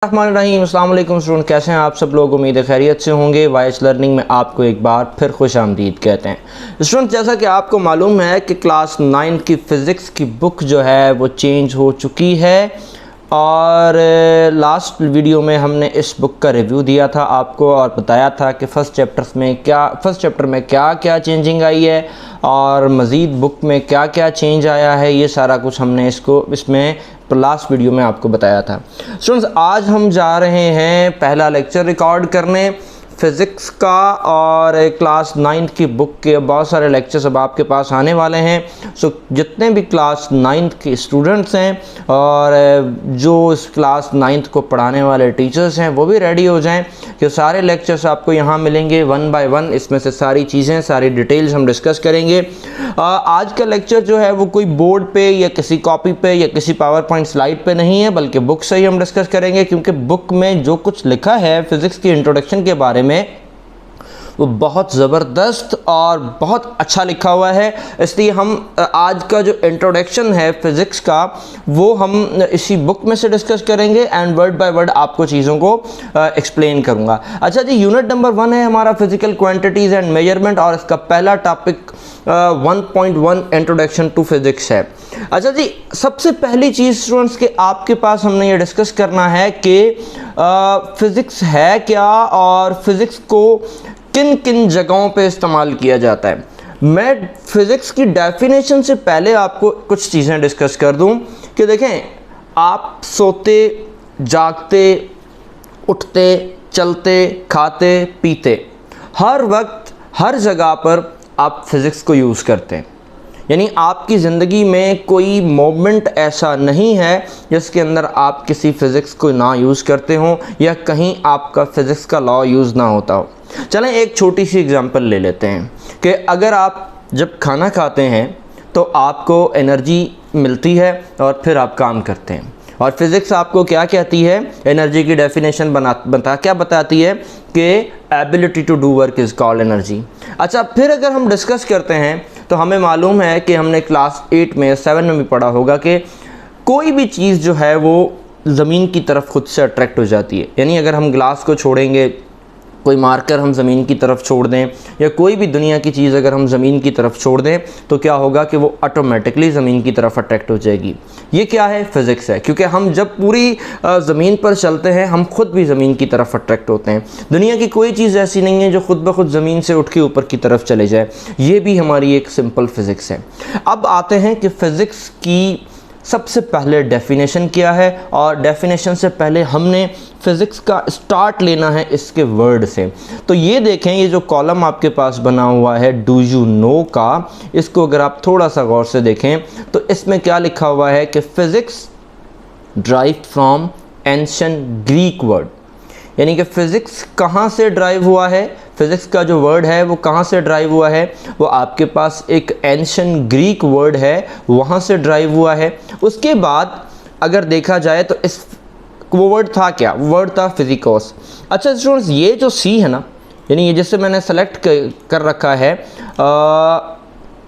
रहीम अस्सलाम वालेकुम स्टूडेंट, कैसे हैं आप सब लोग। उम्मीद है खैरियत से होंगे। वाइस लर्निंग में आपको एक बार फिर खुश आमदीद कहते हैं। स्टूडेंट, जैसा कि आपको मालूम है कि क्लास 9 की फ़िज़िक्स की बुक जो है वो चेंज हो चुकी है और लास्ट वीडियो में हमने इस बुक का रिव्यू दिया था आपको और बताया था कि फ़र्स्ट चैप्टर में क्या क्या चेंजिंग आई है और मज़ीद बुक में क्या क्या चेंज आया है। ये सारा कुछ हमने इसमें लास्ट वीडियो में आपको बताया था। स्टूडेंट्स, आज हम जा रहे हैं पहला लेक्चर रिकॉर्ड करने फ़िज़िक्स का और क्लास 9 की बुक के बहुत सारे लेक्चर्स अब आपके पास आने वाले हैं। सो जितने भी क्लास 9 के स्टूडेंट्स हैं और जो इस क्लास 9 को पढ़ाने वाले टीचर्स हैं वो भी रेडी हो जाएं कि सारे लेक्चर्स आपको यहाँ मिलेंगे 1 बाय 1। इसमें से सारी चीज़ें, सारी डिटेल्स हम डिस्कस करेंगे। आज का लेक्चर जो है वो कोई बोर्ड पे या किसी कॉपी पे या किसी पावर पॉइंट स्लाइड पे नहीं है, बल्कि बुक से ही हम डिस्कस करेंगे, क्योंकि बुक में जो कुछ लिखा है फ़िज़िक्स की इंट्रोडक्शन के बारे में वो बहुत ज़बरदस्त और बहुत अच्छा लिखा हुआ है। इसलिए हम आज का जो इंट्रोडक्शन है फ़िज़िक्स का वो हम इसी बुक में से डिस्कस करेंगे एंड वर्ड बाय वर्ड आपको चीज़ों को एक्सप्लेन करूँगा। अच्छा जी, यूनिट नंबर 1 है हमारा फ़िज़िकल क्वांटिटीज़ एंड मेजरमेंट और इसका पहला टॉपिक 1.1 इंट्रोडक्शन टू फ़िज़िक्स है। अच्छा जी, सबसे पहली चीज़ स्टूडेंट्स के आपके पास हमने ये डिस्कस करना है कि फ़िज़िक्स है क्या और फ़िज़िक्स को किन किन जगहों पे इस्तेमाल किया जाता है। मैं फ़िज़िक्स की डेफिनेशन से पहले आपको कुछ चीज़ें डिस्कस कर दूं कि देखें, आप सोते, जागते, उठते, चलते, खाते, पीते, हर वक्त हर जगह पर आप फ़िज़िक्स को यूज़ करते हैं। यानी आपकी ज़िंदगी में कोई मोमेंट ऐसा नहीं है जिसके अंदर आप किसी फ़िज़िक्स को ना यूज़ करते हों या कहीं आपका फ़िज़िक्स का लॉ यूज़ ना होता हो। चलें एक छोटी सी एग्ज़ाम्पल ले लेते हैं कि अगर आप जब खाना खाते हैं तो आपको एनर्जी मिलती है और फिर आप काम करते हैं, और फ़िज़िक्स आपको क्या कहती है, एनर्जी की डेफिनेशन क्या बताती है कि ability to do work is called energy. अच्छा, फिर अगर हम डिस्कस करते हैं तो हमें मालूम है कि हमने क्लास 8 में 7 में भी पढ़ा होगा कि कोई भी चीज़ जो है वो ज़मीन की तरफ खुद से अट्रैक्ट हो जाती है। यानी अगर हम ग्लास को छोड़ेंगे, कोई मार्कर हम ज़मीन की तरफ छोड़ दें या कोई भी दुनिया की चीज़ अगर हम ज़मीन की तरफ छोड़ दें तो क्या होगा कि वो ऑटोमेटिकली ज़मीन की तरफ अट्रैक्ट हो जाएगी। ये क्या है, फ़िज़िक्स है, क्योंकि हम जब पूरी ज़मीन पर चलते हैं हम खुद भी ज़मीन की तरफ अट्रैक्ट होते हैं। दुनिया की कोई चीज़ ऐसी नहीं है जो खुद ब खुद ज़मीन से उठ के ऊपर की तरफ चले जाए। ये भी हमारी एक सिंपल फ़िज़िक्स है। अब आते हैं कि फ़िज़िक्स की सबसे पहले डेफिनेशन क्या है, और डेफिनेशन से पहले हमने फ़िज़िक्स का स्टार्ट लेना है इसके वर्ड से। तो ये देखें, ये जो कॉलम आपके पास बना हुआ है डू यू नो का, इसको अगर आप थोड़ा सा गौर से देखें तो इसमें क्या लिखा हुआ है कि physics drive from ancient Greek word. यानी कि फ़िज़िक्स कहाँ से ड्राइव हुआ है, फ़िज़िक्स का जो वर्ड है वो कहाँ से ड्राइव हुआ है, वो आपके पास एक एंशिएंट ग्रीक वर्ड है वहाँ से ड्राइव हुआ है। उसके बाद अगर देखा जाए तो वो वर्ड था क्या, वो वर्ड था फिजिकोस। अच्छा स्टूडेंट्स, ये जो सी है ना, यानी ये जिससे मैंने सेलेक्ट कर रखा है,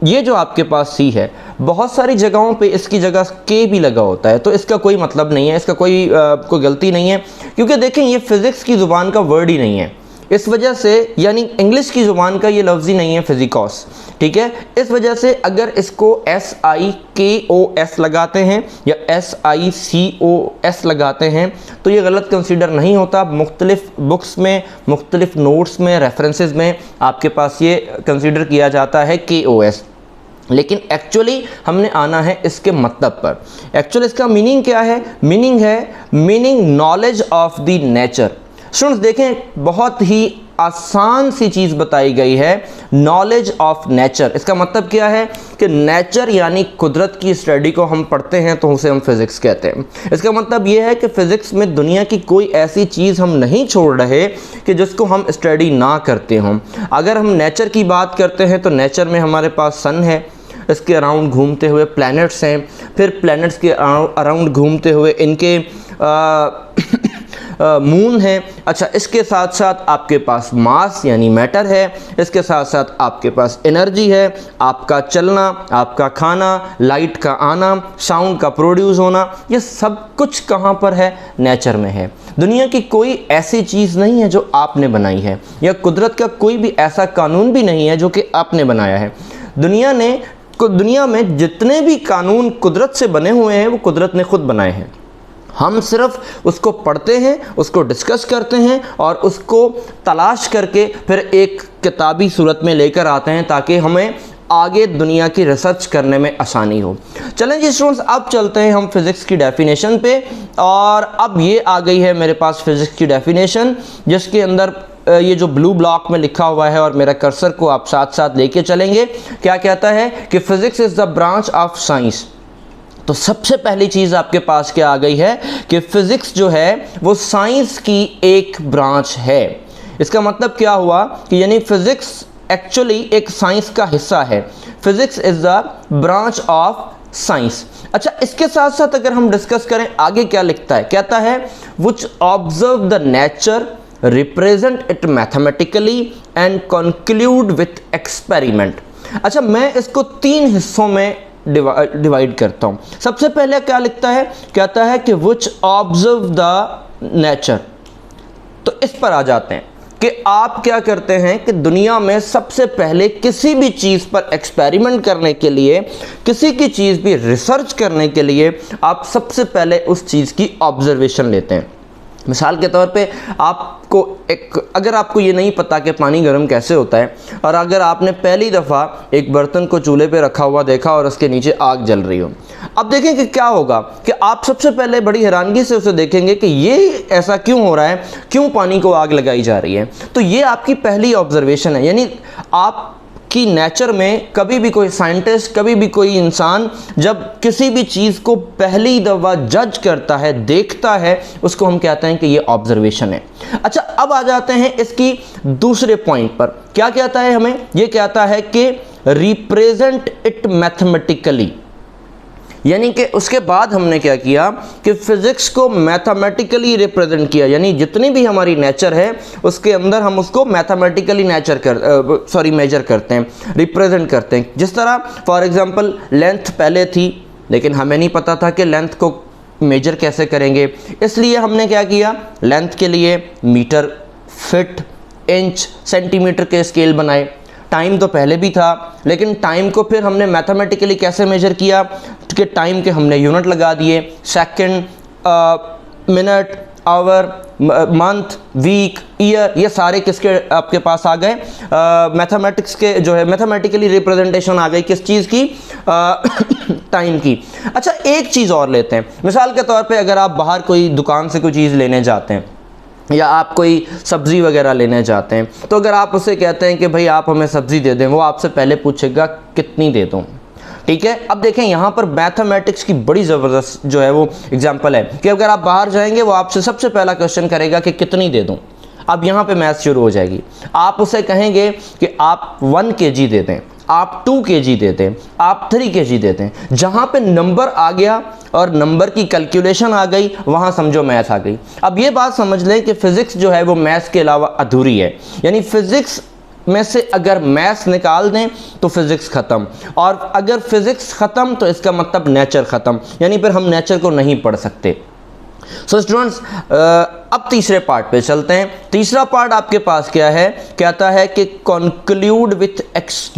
ये जो आपके पास सी है, बहुत सारी जगहों पे इसकी जगह के भी लगा होता है, तो इसका कोई मतलब नहीं है, इसका कोई गलती नहीं है, क्योंकि देखें ये फ़िज़िक्स की ज़ुबान का वर्ड ही नहीं है। इस वजह से, यानी इंग्लिश की ज़ुबान का ये लफ्ज़ ही नहीं है फिजिकोस, ठीक है। इस वजह से अगर इसको SIKOS लगाते हैं या SICOS लगाते हैं तो ये गलत कंसीडर नहीं होता। मुख्तलिफ बुक्स में, मुख्तलिफ नोट्स में, रेफरेंसेस में आपके पास ये कंसीडर किया जाता है KOS, लेकिन एक्चुअली हमने आना है इसके मतलब पर। एक्चुअली इसका मीनिंग क्या है, meaning knowledge of the nature. Students देखें, बहुत ही आसान सी चीज़ बताई गई है, नॉलेज ऑफ नेचर। इसका मतलब क्या है कि नेचर यानी कुदरत की स्टडी को हम पढ़ते हैं तो उसे हम फिज़िक्स कहते हैं। इसका मतलब ये है कि फ़िज़िक्स में दुनिया की कोई ऐसी चीज़ हम नहीं छोड़ रहे कि जिसको हम स्टडी ना करते हों। अगर हम नेचर की बात करते हैं तो नेचर में हमारे पास सन है, इसके अराउंड घूमते हुए प्लैनेट्स हैं, फिर प्लैनेट्स के अराउंड घूमते हुए इनके मून है। अच्छा, इसके साथ साथ आपके पास मास यानी मैटर है, इसके साथ साथ आपके पास एनर्जी है, आपका चलना, आपका खाना, लाइट का आना, साउंड का प्रोड्यूस होना, ये सब कुछ कहाँ पर है? नेचर में है। दुनिया की कोई ऐसी चीज़ नहीं है जो आपने बनाई है, या कुदरत का कोई भी ऐसा कानून भी नहीं है जो कि आपने बनाया है। दुनिया में जितने भी कानून कुदरत से बने हुए हैं वो कुदरत ने खुद बनाए हैं। हम सिर्फ उसको पढ़ते हैं, उसको डिस्कस करते हैं और उसको तलाश करके फिर एक किताबी सूरत में लेकर आते हैं ताकि हमें आगे दुनिया की रिसर्च करने में आसानी हो। चलें जी स्टूडेंट्स, अब चलते हैं हम फिज़िक्स की डेफिनेशन पे। और अब ये आ गई है मेरे पास फिज़िक्स की डेफिनेशन, जिसके अंदर ये जो ब्लू ब्लॉक में लिखा हुआ है और मेरा कर्सर को आप साथ साथ लेके चलेंगे। क्या कहता है कि physics is the branch of science. तो सबसे पहली चीज़ आपके पास क्या आ गई है कि फ़िज़िक्स जो है वो साइंस की एक ब्रांच है। इसका मतलब क्या हुआ कि यानी फ़िज़िक्स एक्चुअली एक साइंस का हिस्सा है। Physics is the branch of science. अच्छा, इसके साथ साथ अगर हम डिस्कस करें आगे क्या लिखता है, कहता है which observe the nature, represent it mathematically and conclude with experiment. अच्छा, मैं इसको 3 हिस्सों में डिवाइड करता हूँ। सबसे पहले क्या लिखता है, कहता है कि विच ऑब्जर्व द नेचर। तो इस पर आ जाते हैं कि आप क्या करते हैं कि दुनिया में सबसे पहले किसी भी चीज़ पर एक्सपेरिमेंट करने के लिए, किसी की चीज़ भी रिसर्च करने के लिए आप सबसे पहले उस चीज़ की ऑब्जर्वेशन लेते हैं। मिसाल के तौर पे अगर आपको ये नहीं पता कि पानी गर्म कैसे होता है और अगर आपने पहली दफ़ा एक बर्तन को चूल्हे पे रखा हुआ देखा और उसके नीचे आग जल रही हो, अब देखें कि क्या होगा कि आप सबसे पहले बड़ी हैरानगी से उसे देखेंगे कि ये ऐसा क्यों हो रहा है, क्यों पानी को आग लगाई जा रही है। तो ये आपकी पहली ऑब्जर्वेशन है। यानी आप कि नेचर में कभी भी कोई साइंटिस्ट, कभी भी कोई इंसान जब किसी भी चीज़ को पहली दफ़ा जज करता है, देखता है, उसको हम कहते हैं कि ये ऑब्जर्वेशन है। अच्छा, अब आ जाते हैं इसकी दूसरे पॉइंट पर। क्या कहता है हमें? ये कहता है कि रिप्रेजेंट इट मैथमेटिकली। यानी कि उसके बाद हमने क्या किया कि फिज़िक्स को मैथमेटिकली रिप्रेजेंट किया। यानी जितनी भी हमारी नेचर है उसके अंदर हम उसको मैथमेटिकली मेजर करते हैं, रिप्रेजेंट करते हैं। जिस तरह फॉर एग्जांपल लेंथ पहले थी, लेकिन हमें नहीं पता था कि लेंथ को मेजर कैसे करेंगे, इसलिए हमने क्या किया, लेंथ के लिए मीटर, फिट, इंच, सेंटीमीटर के स्केल बनाए। टाइम तो पहले भी था, लेकिन टाइम को फिर हमने मैथमेटिकली कैसे मेजर किया कि टाइम के हमने यूनिट लगा दिए, second, minute, hour, month, week, year, ये सारे किसके आपके पास आ गए? मैथमेटिक्स के जो है मैथमेटिकली रिप्रेजेंटेशन आ गई किस चीज़ की? टाइम की। अच्छा, एक चीज़ और लेते हैं। मिसाल के तौर पे अगर आप बाहर कोई दुकान से कोई चीज़ लेने जाते हैं या आप कोई सब्ज़ी वगैरह लेने जाते हैं, तो अगर आप उससे कहते हैं कि भाई आप हमें सब्ज़ी दे दें, वो आपसे पहले पूछेगा कितनी दे दूँ। ठीक है, अब देखें यहाँ पर मैथमेटिक्स की बड़ी ज़बरदस्त जो है वो एग्जांपल है कि अगर आप बाहर जाएंगे वो आपसे सबसे पहला क्वेश्चन करेगा कि कितनी दे दूँ। अब यहाँ पे मैथ शुरू हो जाएगी। आप उसे कहेंगे कि आप 1 kg दे दें, आप 2 kg दे दें, आप 3 kg दे दें। जहाँ पे नंबर आ गया और नंबर की कैलकुलेशन आ गई, वहाँ समझो मैथ आ गई। अब ये बात समझ लें कि फ़िज़िक्स जो है वो मैथ्स के अलावा अधूरी है। यानी फ़िज़िक्स में से अगर मैथ्स निकाल दें तो फिज़िक्स ख़त्म, और अगर फिज़िक्स ख़त्म तो इसका मतलब नेचर ख़त्म, यानी फिर हम नेचर को नहीं पढ़ सकते। सो स्टूडेंट्स, अब तीसरे पार्ट पे चलते हैं। तीसरा पार्ट आपके पास क्या है? कहता है कि कंक्लूड विथ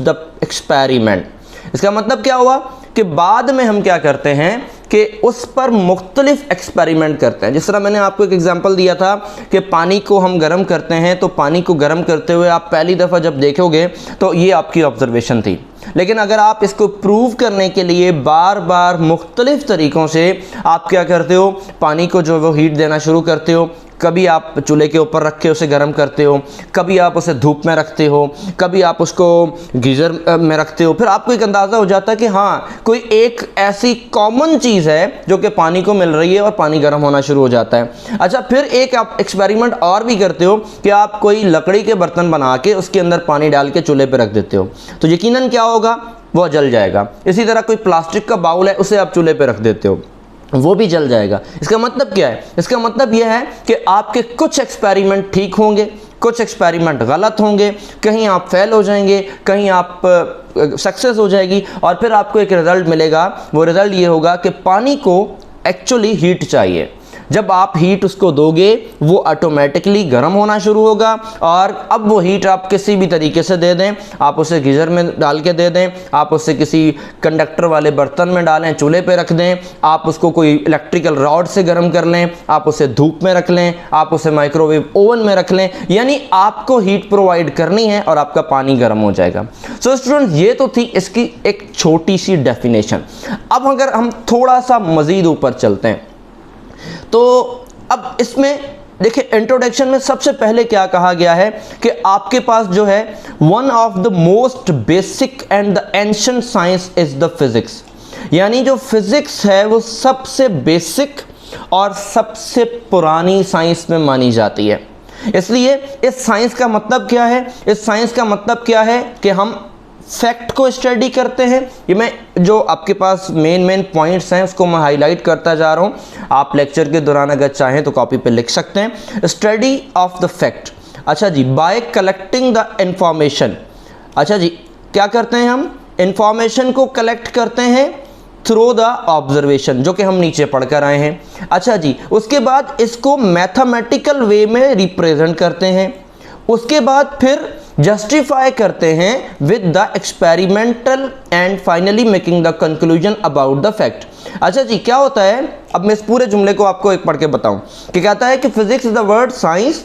द एक्सपेरिमेंट। इसका मतलब क्या हुआ कि बाद में हम क्या करते हैं कि उस पर मुख्तलिफ एक्सपेरिमेंट करते हैं। जिस तरह मैंने आपको एक एग्जांपल दिया था कि पानी को हम गर्म करते हैं, तो पानी को गर्म करते हुए आप पहली दफ़ा जब देखोगे तो ये आपकी ऑब्जर्वेशन थी। लेकिन अगर आप इसको प्रूव करने के लिए बार बार मुख्तलिफ तरीक़ों से आप क्या करते हो, पानी को जो वो हीट देना शुरू करते हो। कभी आप चूल्हे के ऊपर रख के उसे गर्म करते हो, कभी आप उसे धूप में रखते हो, कभी आप उसको गीज़र में रखते हो। फिर आपको एक अंदाज़ा हो जाता है कि हाँ, कोई एक ऐसी कॉमन चीज़ है जो कि पानी को मिल रही है और पानी गर्म होना शुरू हो जाता है। अच्छा, फिर एक आप एक्सपेरिमेंट और भी करते हो कि आप कोई लकड़ी के बर्तन बना के उसके अंदर पानी डाल के चूल्हे पर रख देते हो, तो यकीनन क्या होगा, वो जल जाएगा। इसी तरह कोई प्लास्टिक का बाउल है, उसे आप चूल्हे पर रख देते हो, वो भी जल जाएगा। इसका मतलब क्या है? इसका मतलब यह है कि आपके कुछ एक्सपेरिमेंट ठीक होंगे, कुछ एक्सपेरिमेंट गलत होंगे, कहीं आप फेल हो जाएंगे, कहीं आप सक्सेस हो जाएगी, और फिर आपको एक रिज़ल्ट मिलेगा। वो रिज़ल्ट ये होगा कि पानी को एक्चुअली हीट चाहिए। जब आप हीट उसको दोगे वो ऑटोमेटिकली गर्म होना शुरू होगा, और अब वो हीट आप किसी भी तरीके से दे दें, आप उसे गीज़र में डाल के दे दें, आप उसे किसी कंडक्टर वाले बर्तन में डालें, चूल्हे पे रख दें, आप उसको कोई इलेक्ट्रिकल रॉड से गर्म कर लें, आप उसे धूप में रख लें, आप उसे माइक्रोवेव ओवन में रख लें, यानी आपको हीट प्रोवाइड करनी है और आपका पानी गर्म हो जाएगा। सो स्टूडेंट्स, ये तो थी इसकी एक छोटी सी डेफिनेशन। अब अगर हम थोड़ा सा मज़ीद ऊपर चलते हैं तो अब इसमें देखिए, इंट्रोडक्शन में सबसे पहले क्या कहा गया है कि आपके पास जो है one of the most basic and the ancient science is the physics, यानी जो फिजिक्स है वो सबसे बेसिक और सबसे पुरानी साइंस में मानी जाती है। इसलिए इस साइंस का मतलब क्या है? इस साइंस का मतलब क्या है कि हम फैक्ट को स्टडी करते हैं। ये मैं जो आपके पास मेन पॉइंट्स हैं उसको मैं हाईलाइट करता जा रहा हूँ, आप लेक्चर के दौरान अगर चाहें तो कॉपी पे लिख सकते हैं। स्टडी ऑफ द फैक्ट, अच्छा जी, बाय कलेक्टिंग द इंफॉर्मेशन। अच्छा जी, क्या करते हैं हम? इंफॉर्मेशन को कलेक्ट करते हैं थ्रू द ऑब्जर्वेशन, जो कि हम नीचे पढ़ कर आए हैं। अच्छा जी, उसके बाद इसको मैथमेटिकल वे में रिप्रेजेंट करते हैं, उसके बाद फिर जस्टिफाई करते हैं with the experimental and finally making the conclusion about the fact. अच्छा जी, क्या होता है? अब मैं इस पूरे जुमले को आपको एक पढ़ के बताऊं कि कहता है कि physics is the word science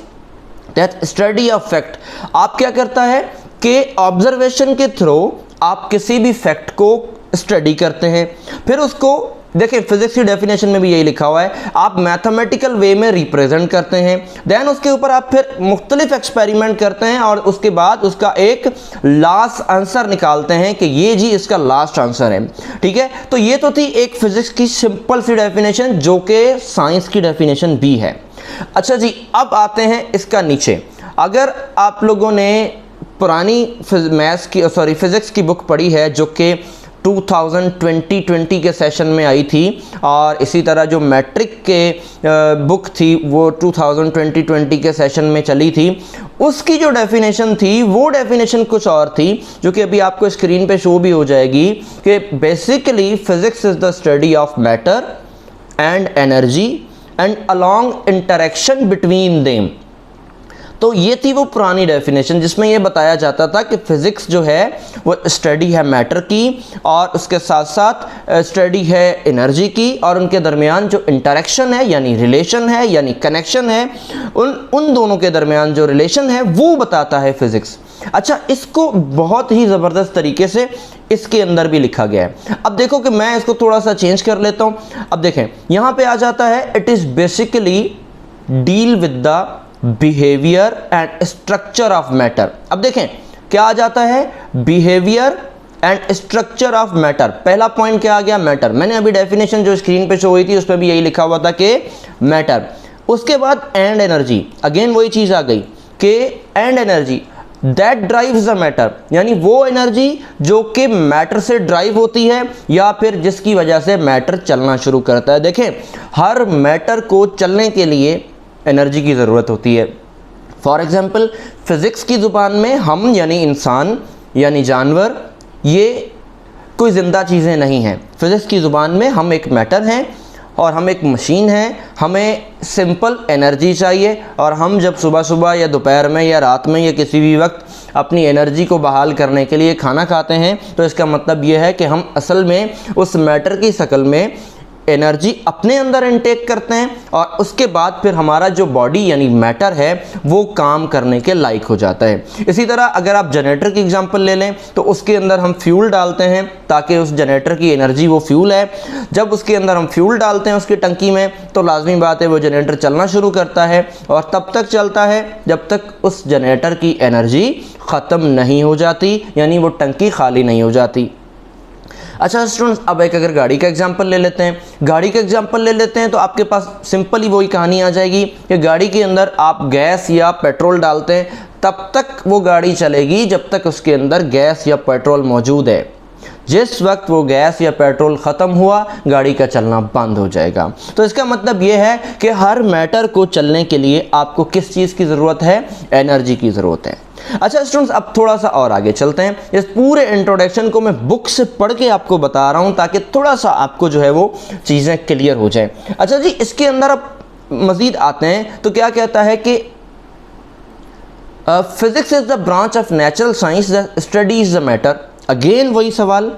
that study of fact. आप क्या करता है कि ऑब्जर्वेशन के थ्रू आप किसी भी फैक्ट को स्टडी करते हैं, फिर उसको देखिए फिजिक्स की डेफिनेशन में भी यही लिखा हुआ है, आप मैथमेटिकल वे में रिप्रेजेंट करते हैं, देन उसके ऊपर आप फिर मुख्तलिफ एक्सपेरिमेंट करते हैं और उसके बाद उसका एक लास्ट आंसर निकालते हैं कि ये जी इसका लास्ट आंसर है। ठीक है, तो ये तो थी एक फिजिक्स की सिंपल सी डेफिनेशन जो कि साइंस की डेफिनेशन भी है। अच्छा जी, अब आते हैं इसका नीचे। अगर आप लोगों ने पुरानी फिजिक्स की बुक पढ़ी है जो कि 2020 के सेशन में आई थी, और इसी तरह जो मैट्रिक के बुक थी वो 2020 के सेशन में चली थी, उसकी जो डेफिनेशन थी वो डेफिनेशन कुछ और थी, जो कि अभी आपको स्क्रीन पे शो भी हो जाएगी कि basically physics is the study of matter and energy and along interaction between them. तो ये थी वो पुरानी डेफिनेशन जिसमें ये बताया जाता था कि फिज़िक्स जो है वो स्टडी है मैटर की और उसके साथ साथ स्टडी है एनर्जी की, और उनके दरमियान जो इंटरेक्शन है यानी रिलेशन है यानी कनेक्शन है, उन दोनों के दरमियान जो रिलेशन है वो बताता है फिज़िक्स। अच्छा, इसको बहुत ही ज़बरदस्त तरीके से इसके अंदर भी लिखा गया है। अब देखो कि मैं इसको थोड़ा सा चेंज कर लेता हूँ। अब देखें यहाँ पे आ जाता है it is basically deal with the behaviour and structure of matter. अब देखें क्या आ जाता है, behaviour and structure of matter. पहला पॉइंट क्या आ गया, मैटर। मैंने अभी डेफिनेशन जो स्क्रीन पे शो हुई थी उस पर भी यही लिखा हुआ था कि मैटर। उसके बाद एंड एनर्जी, अगेन वही चीज़ आ गई कि and energy that drives the matter, यानी वो एनर्जी जो कि मैटर से ड्राइव होती है या फिर जिसकी वजह से मैटर चलना शुरू करता है। देखें, हर मैटर को चलने के लिए एनर्जी की ज़रूरत होती है। फॉर एग्ज़ाम्पल फिज़िक्स की ज़ुबान में हम यानी इंसान यानी जानवर ये कोई ज़िंदा चीज़ें नहीं हैं। फिज़िक्स की ज़ुबान में हम एक मैटर हैं और हम एक मशीन हैं, हमें सिंपल एनर्जी चाहिए, और हम जब सुबह सुबह या दोपहर में या रात में या किसी भी वक्त अपनी एनर्जी को बहाल करने के लिए खाना खाते हैं, तो इसका मतलब ये है कि हम असल में उस मैटर की शक्ल में एनर्जी अपने अंदर इनटेक करते हैं और उसके बाद फिर हमारा जो बॉडी यानी मैटर है वो काम करने के लायक हो जाता है। इसी तरह अगर आप जनरेटर की एग्जांपल ले लें तो उसके अंदर हम फ्यूल डालते हैं ताकि उस जनरेटर की एनर्जी वो फ्यूल है। जब उसके अंदर हम फ्यूल डालते हैं उसकी टंकी में तो लाजमी बात है वो जनरेटर चलना शुरू करता है और तब तक चलता है जब तक उस जनरेटर की एनर्जी ख़त्म नहीं हो जाती, यानी वो टंकी खाली नहीं हो जाती। अच्छा स्टूडेंट्स, अब एक अगर गाड़ी का एग्जांपल ले लेते हैं, गाड़ी का एग्जांपल ले लेते हैं तो आपके पास सिंपल ही वही कहानी आ जाएगी कि गाड़ी के अंदर आप गैस या पेट्रोल डालते हैं तब तक वो गाड़ी चलेगी जब तक उसके अंदर गैस या पेट्रोल मौजूद है। जिस वक्त वो गैस या पेट्रोल ख़त्म हुआ गाड़ी का चलना बंद हो जाएगा। तो इसका मतलब ये है कि हर मैटर को चलने के लिए आपको किस चीज़ की ज़रूरत है? एनर्जी की ज़रूरत है। अच्छा स्टूडेंट्स, अब थोड़ा सा और आगे चलते हैं। इस पूरे इंट्रोडक्शन को मैं बुक से पढ़ के आपको बता रहा हूँ ताकि थोड़ा सा आपको जो है वो चीज़ें क्लियर हो जाए। अच्छा जी, इसके अंदर अब मज़ीद आते हैं तो क्या कहता है कि physics is the branch of natural science that studies the matter. Again वही सवाल,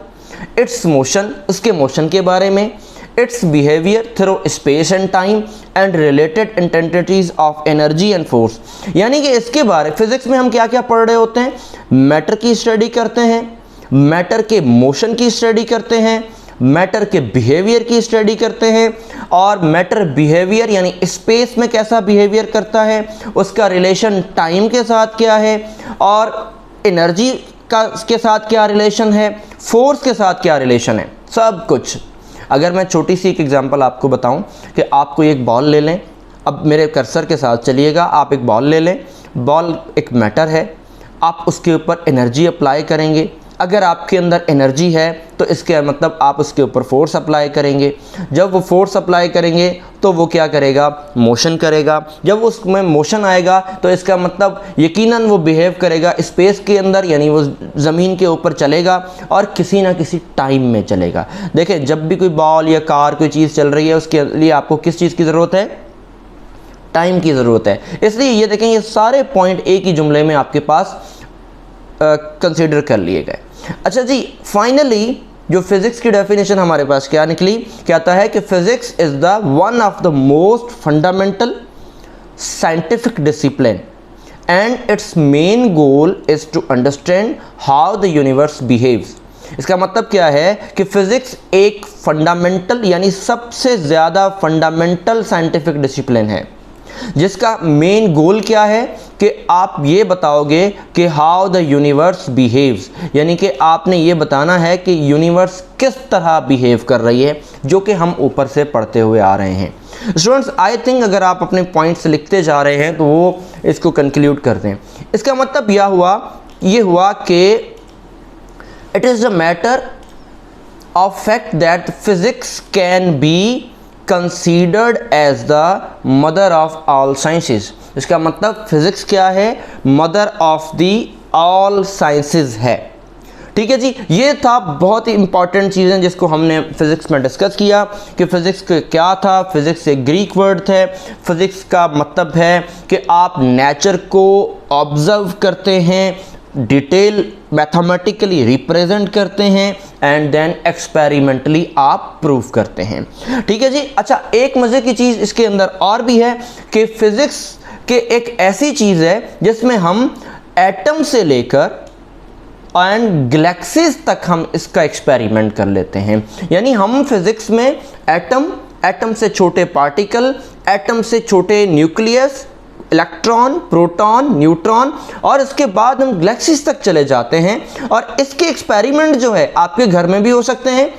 इट्स मोशन, उसके मोशन के बारे में, it's behaviour through space and time and related intensities of energy and force. यानी कि इसके बारे फिजिक्स में हम क्या क्या पढ़ रहे होते हैं? मैटर की स्टडी करते हैं, मैटर के मोशन की स्टडी करते हैं, मैटर के बिहेवियर की स्टडी करते हैं, और मैटर बिहेवियर यानी स्पेस में कैसा बिहेवियर करता है, उसका रिलेशन टाइम के साथ क्या है, और एनर्जी का के साथ क्या रिलेशन है, फोर्स के साथ क्या रिलेशन है, सब कुछ। अगर मैं छोटी सी एक एग्जांपल आपको बताऊं कि आपको एक बॉल ले लें, अब मेरे कर्सर के साथ चलिएगा, आप एक बॉल ले लें, बॉल एक मैटर है, आप उसके ऊपर एनर्जी अप्लाई करेंगे। अगर आपके अंदर एनर्जी है तो इसके मतलब आप उसके ऊपर फोर्स अप्लाई करेंगे। जब वो फोर्स अप्लाई करेंगे तो वो क्या करेगा? मोशन करेगा। जब उसमें मोशन आएगा तो इसका मतलब यकीनन वो बिहेव करेगा स्पेस के अंदर, यानी वो ज़मीन के ऊपर चलेगा और किसी ना किसी टाइम में चलेगा। देखें, जब भी कोई बॉल या कार कोई चीज़ चल रही है उसके लिए आपको किस चीज़ की ज़रूरत है? टाइम की ज़रूरत है। इसलिए ये देखें, ये सारे पॉइंट एक ही जुमले में आपके पास कंसिडर कर लिए गए। अच्छा जी, फाइनली जो फिज़िक्स की डेफिनेशन हमारे पास क्या निकली? कहता है कि physics is the one of the most fundamental scientific discipline and its main goal is to understand how the universe behaves. इसका मतलब क्या है कि फिज़िक्स एक फंडामेंटल यानी सबसे ज़्यादा फंडामेंटल साइंटिफिक डिसिप्लिन है जिसका मेन गोल क्या है कि आप ये बताओगे कि हाउ द यूनिवर्स बिहेव्स, यानी कि आपने ये बताना है कि यूनिवर्स किस तरह बिहेव कर रही है, जो कि हम ऊपर से पढ़ते हुए आ रहे हैं। स्टूडेंट्स, आई थिंक अगर आप अपने पॉइंट्स लिखते जा रहे हैं तो वो इसको कंक्लूड कर दें। इसका मतलब ये हुआ कि it is a matter of fact that physics can be considered as the mother of all sciences. इसका मतलब फिज़िक्स क्या है? Mother of the all sciences है। ठीक है जी, ये था बहुत ही इंपॉर्टेंट चीज़ें जिसको हमने फिज़िक्स में डिस्कस किया कि फ़िज़िक्स क्या था। फ़िज़िक्स एक ग्रीक वर्ड है। फ़िज़िक्स का मतलब है कि आप नेचर को ऑब्ज़र्व करते हैं, डिटेल मैथमेटिकली रिप्रेजेंट करते हैं एंड देन एक्सपेरिमेंटली आप प्रूव करते हैं। ठीक है जी। अच्छा, एक मज़े की चीज़ इसके अंदर और भी है कि फ़िज़िक्स के एक ऐसी चीज़ है जिसमें हम एटम से लेकर एंड गैलेक्सीज तक हम इसका एक्सपेरिमेंट कर लेते हैं। यानी हम फिज़िक्स में एटम से छोटे पार्टिकल, एटम से छोटे न्यूक्लियस, इलेक्ट्रॉन, प्रोटॉन, न्यूट्रॉन, और इसके बाद हम गैलेक्सीज तक चले जाते हैं। और इसके एक्सपेरिमेंट जो है आपके घर में भी हो सकते हैं।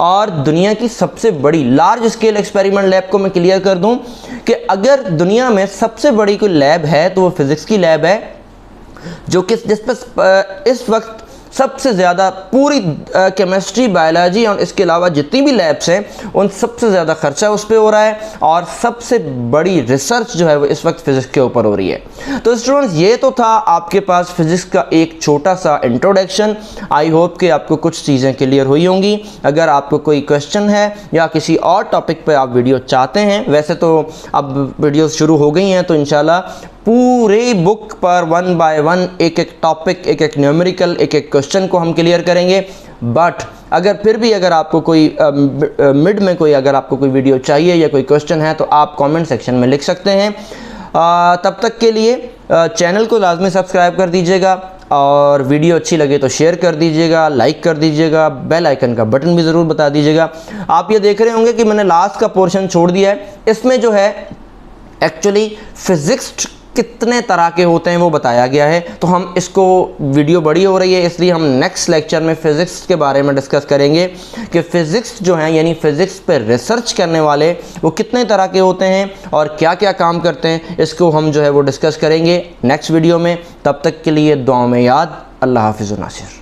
और दुनिया की सबसे बड़ी लार्ज स्केल एक्सपेरिमेंट लैब को मैं क्लियर कर दूं कि अगर दुनिया में सबसे बड़ी कोई लैब है तो वो फिज़िक्स की लैब है, जो कि जिस पर इस वक्त सबसे ज़्यादा पूरी केमिस्ट्री, बायोलॉजी और इसके अलावा जितनी भी लैब्स हैं उन सबसे ज़्यादा खर्चा उस पर हो रहा है और सबसे बड़ी रिसर्च जो है वो इस वक्त फ़िज़िक्स के ऊपर हो रही है। तो स्टूडेंट्स, ये तो था आपके पास फ़िज़िक्स का एक छोटा सा इंट्रोडक्शन। आई होप कि आपको कुछ चीज़ें क्लियर हुई होंगी। अगर आपको कोई क्वेश्चन है या किसी और टॉपिक पर आप वीडियो चाहते हैं, वैसे तो अब वीडियो शुरू हो गई हैं, तो इंशाल्लाह पूरे बुक पर 1 बाय 1 एक एक टॉपिक, एक एक न्यूमेरिकल, एक एक क्वेश्चन को हम क्लियर करेंगे। बट अगर फिर भी अगर आपको कोई मिड में कोई अगर आपको कोई वीडियो चाहिए या कोई क्वेश्चन है तो आप कमेंट सेक्शन में लिख सकते हैं। तब तक के लिए चैनल को लाजमी सब्सक्राइब कर दीजिएगा और वीडियो अच्छी लगे तो शेयर कर दीजिएगा, लाइक कर दीजिएगा, बेल आइकन का बटन भी ज़रूर बता दीजिएगा। आप ये देख रहे होंगे कि मैंने लास्ट का पोर्शन छोड़ दिया है। इसमें जो है एक्चुअली फ़िज़िक्स कितने तरह के होते हैं वो बताया गया है। तो हम इसको, वीडियो बड़ी हो रही है इसलिए हम नेक्स्ट लेक्चर में फ़िज़िक्स के बारे में डिस्कस करेंगे कि फ़िज़िक्स जो है यानी फ़िज़िक्स पे रिसर्च करने वाले वो कितने तरह के होते हैं और क्या क्या काम करते हैं, इसको हम जो है वो डिस्कस करेंगे नेक्स्ट वीडियो में। तब तक के लिए दुआ में याद। अल्लाह हाफ़िज़ नासिर।